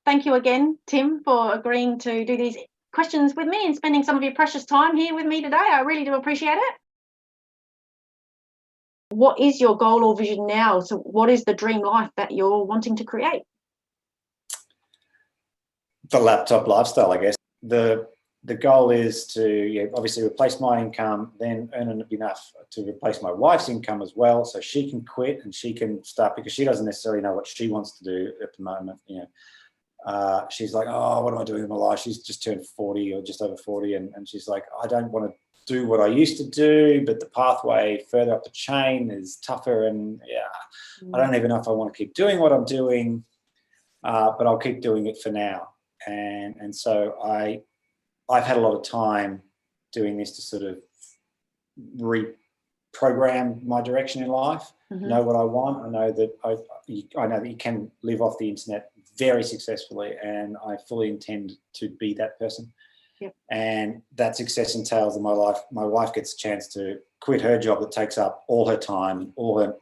thank you again, Tim, for agreeing to do these questions with me and spending some of your precious time here with me today. I really do appreciate it. What is your goal or vision now? So what is the dream life that you're wanting to create? The laptop lifestyle, I guess. The goal is to obviously replace my income, then earn enough to replace my wife's income as well, so she can quit and she can start, because she doesn't necessarily know what she wants to do at the moment. She's like, oh, what am I doing in my life? She's just turned 40 or just over 40, and she's like, I don't want to do what I used to do, but the pathway further up the chain is tougher, and I don't even know if I want to keep doing what I'm doing, but I'll keep doing it for now. And so I've had a lot of time doing this to sort of reprogram my direction in life, know what I want. I know that I know that you can live off the internet very successfully, and I fully intend to be that person. Yep. And that success entails in my life, my wife gets a chance to quit her job that takes up all her time, all her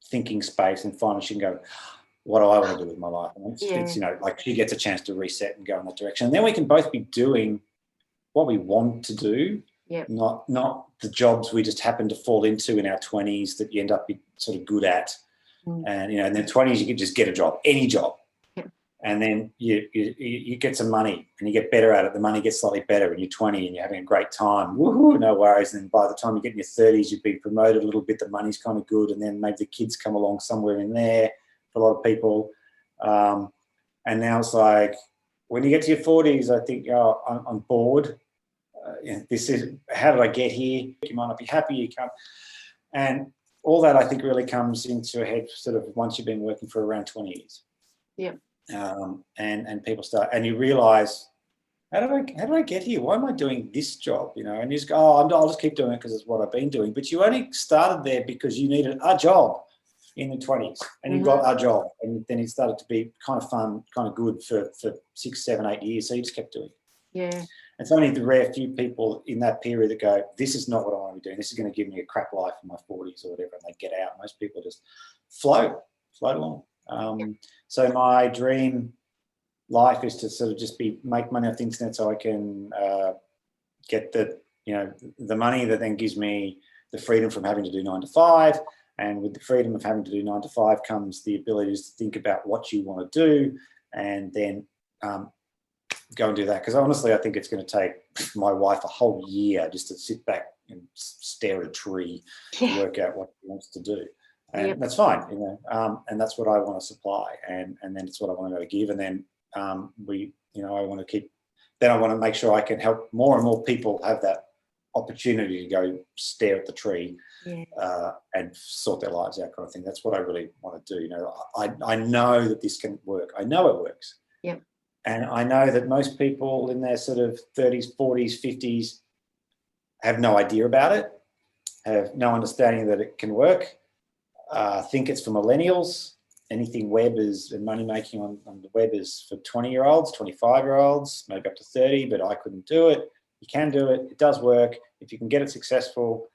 thinking space, and finally she can go, what do I want to do with my life? And it's like she gets a chance to reset and go in that direction. And then we can both be doing what we want to do, not the jobs we just happen to fall into in our 20s that you end up being sort of good at. And in their 20s you can just get a job, any job. And then you get some money and you get better at it. The money gets slightly better when you're 20 and you're having a great time. Woohoo, no worries. And then by the time you get in your 30s, you've been promoted a little bit. The money's kind of good. And then maybe the kids come along somewhere in there for a lot of people. And now it's like, when you get to your 40s, I think, I'm bored. This is, how did I get here? You might not be happy. You can't. And all that, I think, really comes into a head sort of once you've been working for around 20 years. Yeah. And people start, and you realise, how did I get here? Why am I doing this job? And you just go, I'll just keep doing it because it's what I've been doing. But you only started there because you needed a job in the 20s, and you got a job, and then it started to be kind of fun, kind of good for 6, 7, 8 years. So you just kept doing it. Yeah. It's only the rare few people in that period that go, this is not what I want to be doing. This is going to give me a crap life in my 40s or whatever, and they get out. Most people just float along. So my dream life is to sort of just make money off the internet, so I can get the money that then gives me the freedom from having to do 9 to 5. And with the freedom of having to do 9 to 5 comes the ability to think about what you want to do, and then go and do that. Because honestly, I think it's going to take my wife a whole year just to sit back and stare at a tree to work out what she wants to do. And that's fine, and that's what I want to supply, and then it's what I want to be able to give. And then I want to make sure I can help more and more people have that opportunity to go stare at the tree and sort their lives out, kind of thing. That's what I really want to do. I know that this can work. I know it works. Yep. And I know that most people in their sort of 30s, 40s, 50s have no idea about it, have no understanding that it can work. Think it's for millennials. Anything web is, and money making on the web is for 20-year-olds, 25-year-olds, maybe up to 30, but I couldn't do it. You can do it. It does work. If you can get it successful,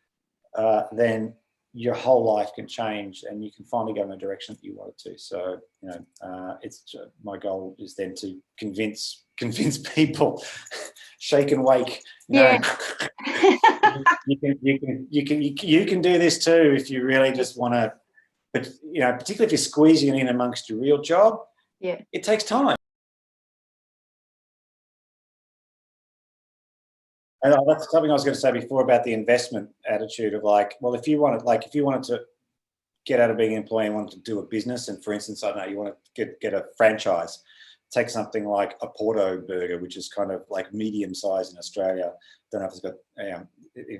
then your whole life can change, and you can finally go in the direction that you want it to. So, it's my goal is then to convince people, shake and wake. You can do this too if you really just want to. But particularly if you're squeezing it in amongst your real job, it takes time. And that's something I was going to say before about the investment attitude of like, well, if you wanted to get out of being an employee and wanted to do a business, and for instance, I don't know, you want to get a franchise, take something like a Porto burger, which is kind of like medium size in Australia. Don't know if it's got,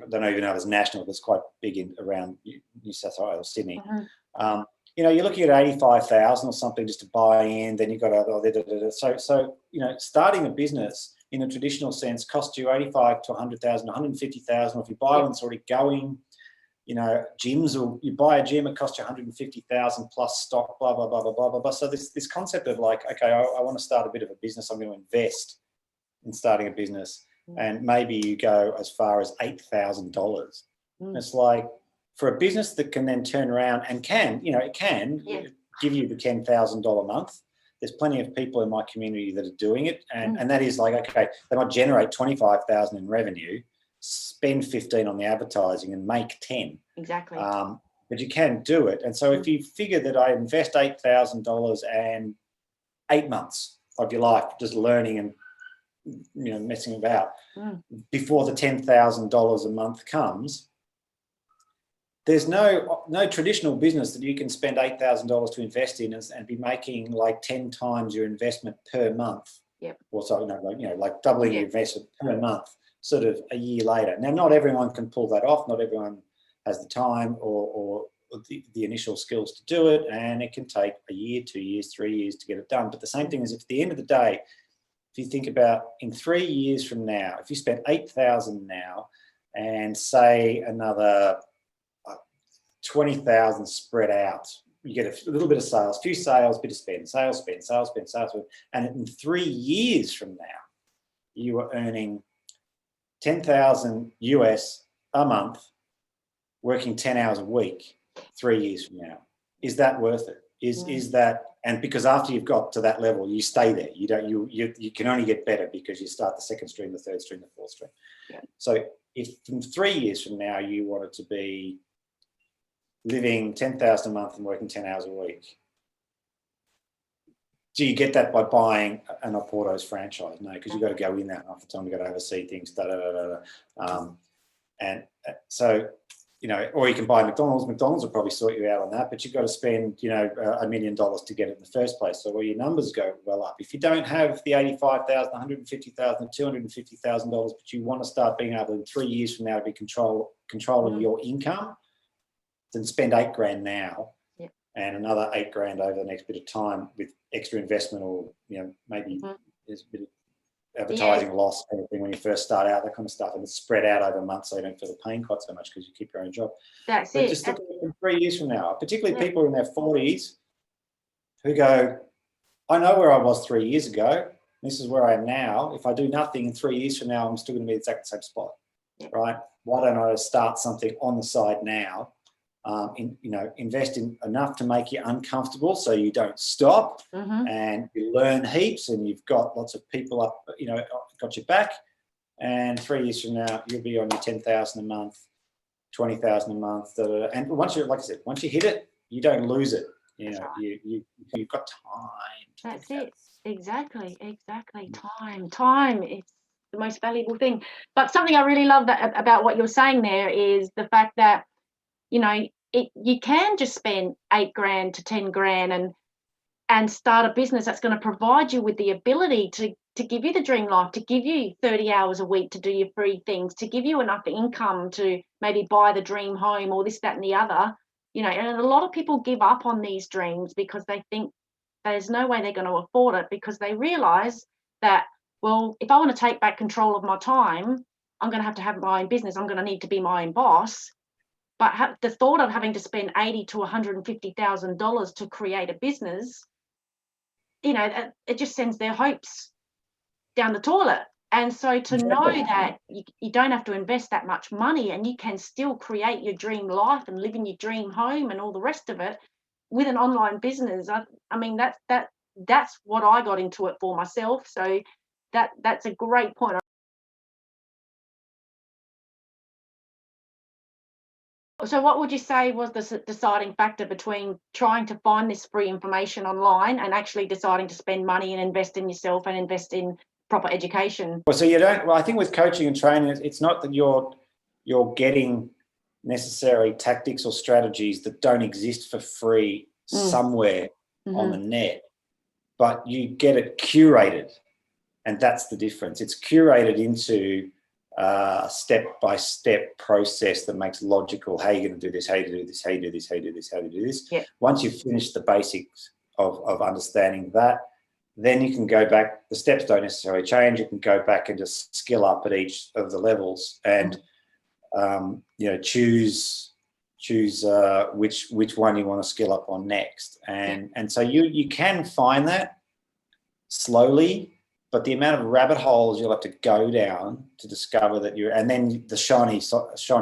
don't even know if it's national, but it's quite big around New South Wales, Sydney. You're looking at 85,000 or something just to buy in. Then you've got so starting a business in a traditional sense costs you 85 to 100,000, 150,000. If you buy one that's already going, gyms, or you buy a gym, it costs you 150,000 plus stock, blah, blah, blah, blah, blah, blah, blah. So this concept of like, okay, I want to start a bit of a business. I'm going to invest in starting a business. And maybe you go as far as $8,000. It's like, for a business that can then turn around and can give you the $10,000 a month, there's plenty of people in my community that are doing it, and that is like, okay, they might generate 25,000 in revenue, spend 15 on the advertising, and make 10. Exactly. But you can do it. And so if you figure that I invest $8,000 and 8 months of your life just learning and messing about before the $10,000 a month comes, there's no traditional business that you can spend $8,000 to invest in and be making like 10 times your investment per month. Yep. Or so, like doubling your investment per month sort of a year later. Now, not everyone can pull that off. Not everyone has the time or the initial skills to do it. And it can take a year, 2 years, 3 years to get it done. But the same thing is, if at the end of the day, if you think about in 3 years from now, if you spend 8,000 now and say another 20,000 spread out, you get a little bit of sales, few sales, bit of spend, sales, spend, sales, spend, sales, spend. And in 3 years from now, you are earning 10,000 US a month, working 10 hours a week. 3 years from now, is that worth it? Is that, and because after you've got to that level, you stay there. You can only get better because you start the second stream, the third stream, the fourth stream. Yeah. So if from 3 years from now you wanted to be living 10,000 a month and working 10 hours a week, do you get that by buying an Oporto's franchise? No, because you've got to go in that half the time. You've got to oversee things. And so, or you can buy McDonald's. McDonald's will probably sort you out on that, but you've got to spend, $1 million to get it in the first place. So your numbers go well up. If you don't have the $85,000, $150,000, $250,000, but you want to start being able in 3 years from now to be controlling your income, then spend $8,000 now and another $8,000 over the next bit of time with extra investment, or maybe there's a bit of advertising loss, anything when you first start out, that kind of stuff, and it's spread out over months so you don't feel the pain quite so much because you keep your own job. But just look at it in 3 years from now, particularly people in their 40s who go, I know where I was 3 years ago, this is where I am now. If I do nothing in 3 years from now, I'm still going to be exactly the same spot, right? Why don't I start something on the side now? Invest in enough to make you uncomfortable so you don't stop, and you learn heaps, and you've got lots of people up, got your back, and 3 years from now you'll be on your 10,000 a month, 20,000 a month, and once you, like I said, once you hit it, you don't lose it. You've got time. That's it. Exactly. Time is the most valuable thing. But something I really love about what you're saying there is the fact that you can just spend $8,000 to $10,000 and start a business that's going to provide you with the ability to give you the dream life, to give you 30 hours a week to do your free things, to give you enough income to maybe buy the dream home or this, that, and the other. And a lot of people give up on these dreams because they think there's no way they're going to afford it, because they realize that, well, if I want to take back control of my time, I'm going to have my own business. I'm going to need to be my own boss. But the thought of having to spend $80,000 to $150,000 to create a business, it just sends their hopes down the toilet. And so to know that you don't have to invest that much money and you can still create your dream life and live in your dream home and all the rest of it with an online business, I mean, that's what I got into it for myself. So that's a great point. So what would you say was the deciding factor between trying to find this free information online and actually deciding to spend money and invest in yourself and invest in proper education? Well, I think with coaching and training, it's not that you're getting necessary tactics or strategies that don't exist for free somewhere on the net, but you get it curated, and that's the difference. It's curated into a step-by-step process that makes logical. How are you going to do this? How you do this? How you do this? How you do this? How you do this? Yeah. Once you've finished the basics of understanding that, then you can go back. The steps don't necessarily change. You can go back and just skill up at each of the levels and choose which one you want to skill up on next. And so you can find that slowly. but the amount of rabbit holes you'll have to go down to discover that you're, and then the shiny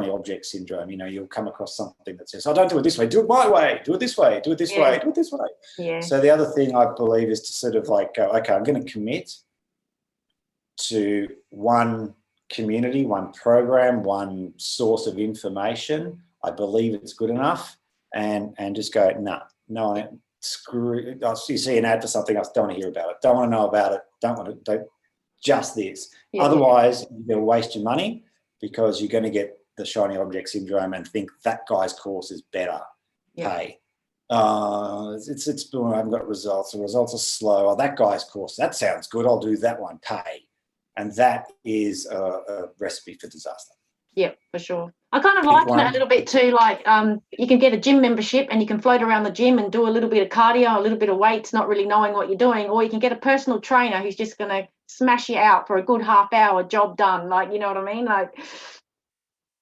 object syndrome, you know, you'll come across something that says, oh, don't do it this way, do it my way, do it this way, do it this way, do it this way. Yeah. So the other thing I believe is to sort of like go, okay, I'm going to commit to one community, one program, one source of information. I believe it's good enough, and just go, no, screw it. You see an ad for something else, don't want to hear about it, don't want to know about it, don't just this. Yeah, otherwise, you'll waste your money because you're going to get the shiny object syndrome and think that guy's course is better. Pay. It's I haven't got results. The results are slow. Oh, that guy's course, that sounds good. I'll do that one. Pay. And that is a recipe for disaster. Yeah, for sure. I kind of liken it a little bit to like you can get a gym membership and you can float around the gym and do a little bit of cardio, a little bit of weights, not really knowing what you're doing, or you can get a personal trainer who's just going to smash you out for a good half hour, job done. Like, you know what I mean? Like,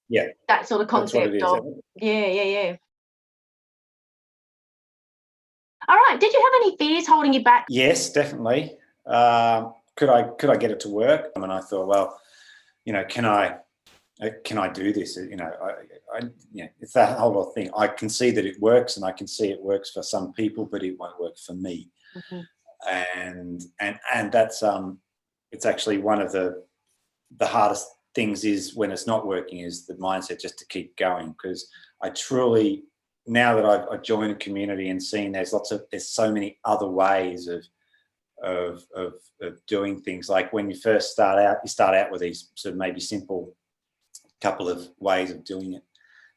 yeah, that sort of concept of yeah. All right. Did you have any fears holding you back? Yes, definitely. Could I get it to work? I mean, I thought, well, you know, can I do this? You know, it's that whole thing. I can see that it works, and I can see it works for some people, but it won't work for me. And that's it's actually one of the hardest things is when it's not working is the mindset just to keep going, because I truly, now that I've joined a community and seen there's so many other ways of doing things. Like when you first start out, you start out with these sort of maybe simple couple of ways of doing it,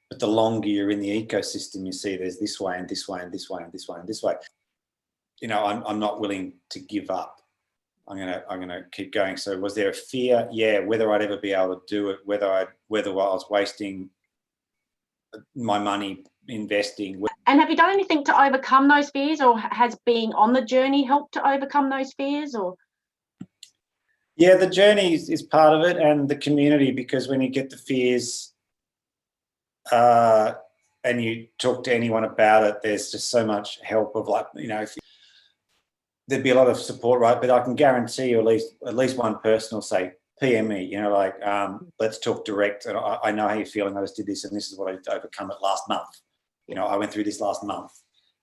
but the longer you're in the ecosystem, you see there's this way and this way and this way and this way and this way. You know, I'm not willing to give up. I'm gonna keep going. So was there a fear? Yeah, whether I'd ever be able to do it, whether I was wasting my money investing. And have you done anything to overcome those fears, or has being on the journey helped to overcome those fears? Or yeah, the journey is part of it, and the community, because when you get the fears and you talk to anyone about it, there's just so much help of, like, you know, there'd be a lot of support, right? But I can guarantee you at least one person will say, PM me, you know, like, let's talk direct. And I know how you're feeling. I just did this, and this is what I did to overcome it last month. You know, I went through this last month,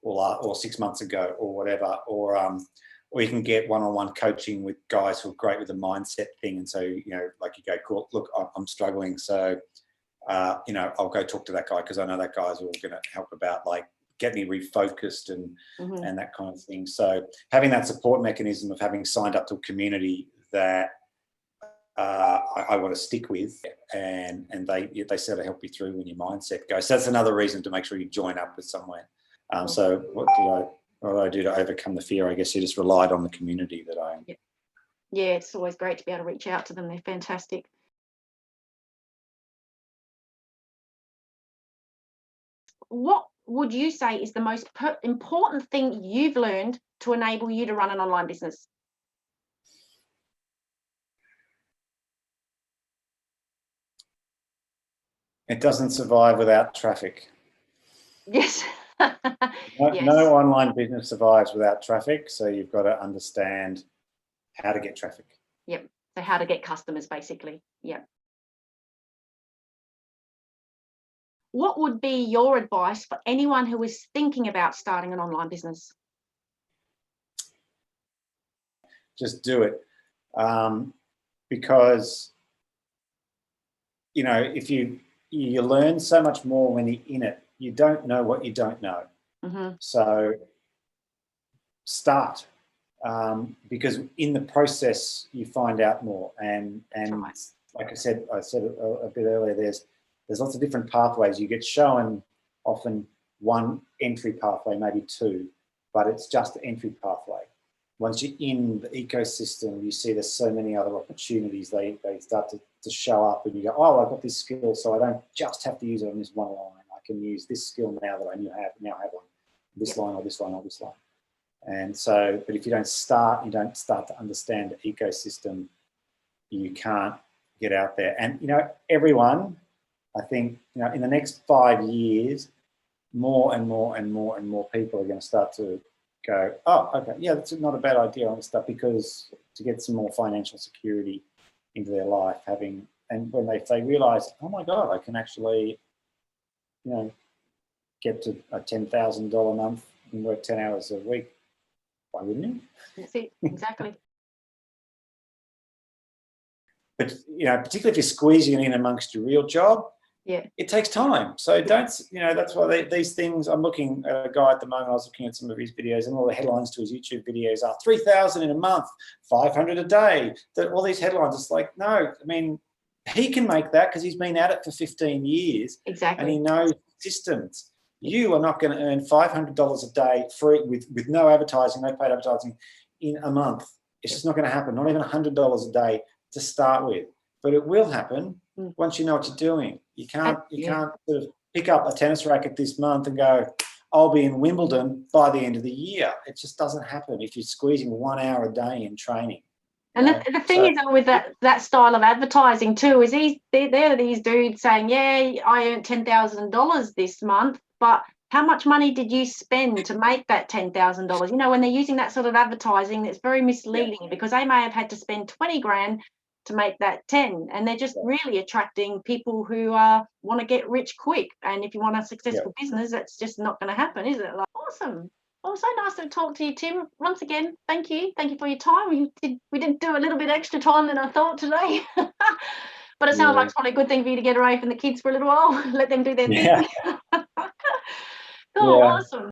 or 6 months ago, or whatever. Or you can get one-on-one coaching with guys who are great with the mindset thing. And so, you know, like you go, cool, look, I'm struggling. So, you know, I'll go talk to that guy because I know that guy's all going to help about, like, get me refocused and that kind of thing. So having that support mechanism of having signed up to a community that I want to stick with, and they sort of help you through when your mindset goes. So that's another reason to make sure you join up with somewhere. So what do I do to overcome the fear? I guess you just relied on the community that I am. Yeah, it's always great to be able to reach out to them. They're fantastic. What would you say is the most important thing you've learned to enable you to run an online business? It doesn't survive without traffic. Yes. No online business survives without traffic. So you've got to understand how to get traffic. Yep. So how to get customers, basically. Yep. What would be your advice for anyone who is thinking about starting an online business? Just do it. Because, you know, if you learn so much more when you're in it. You don't know what you don't know. So start, because in the process you find out more. And like I said a bit earlier, there's lots of different pathways. You get shown often one entry pathway, maybe two, but it's just an entry pathway. Once you're in the ecosystem, you see there's so many other opportunities. They start to show up, and you go, oh, I've got this skill, so I don't just have to use it on this one line. I can use this skill now that I now have on this line or this line or this line. And so, but if you don't start to understand the ecosystem, you can't get out there. And, you know, everyone, I think, you know, in the next 5 years, more and more and more and more people are going to start to go, oh, okay, yeah, that's not a bad idea on stuff, because to get some more financial security into their life, and when they realize, oh my God, I can actually, get to a $10,000 a month and work 10 hours a week. Why wouldn't you? That's it, exactly. But, particularly if you're squeezing it in amongst your real job, it takes time. So that's why these things, I'm looking at a guy at the moment, I was looking at some of his videos, and all the headlines to his YouTube videos are 3,000 in a month, 500 a day, all these headlines. It's like, no, I mean, he can make that because he's been at it for 15 years. Exactly. And he knows systems. You are not going to earn $500 a day free with no advertising, no paid advertising in a month. It's just not going to happen. Not even $100 a day to start with, but it will happen once you know what you're doing. You can't sort of pick up a tennis racket this month and go, I'll be in Wimbledon by the end of the year. It just doesn't happen if you're squeezing 1 hour a day in training. And the thing is with that style of advertising too is there are these dudes saying, yeah, I earned $10,000 this month, but how much money did you spend to make that $10,000? When they're using that sort of advertising, it's very misleading because they may have had to spend 20 grand to make that 10, and they're just really attracting people who want to get rich quick. And if you want a successful business, that's just not going to happen, is it? Like, awesome. Well, so nice to talk to you, Tim. Once again, thank you for your time. We did do a little bit extra time than I thought today. But it sounds like it's probably a good thing for you to get away from the kids for a little while. Let them do their thing. Oh, awesome.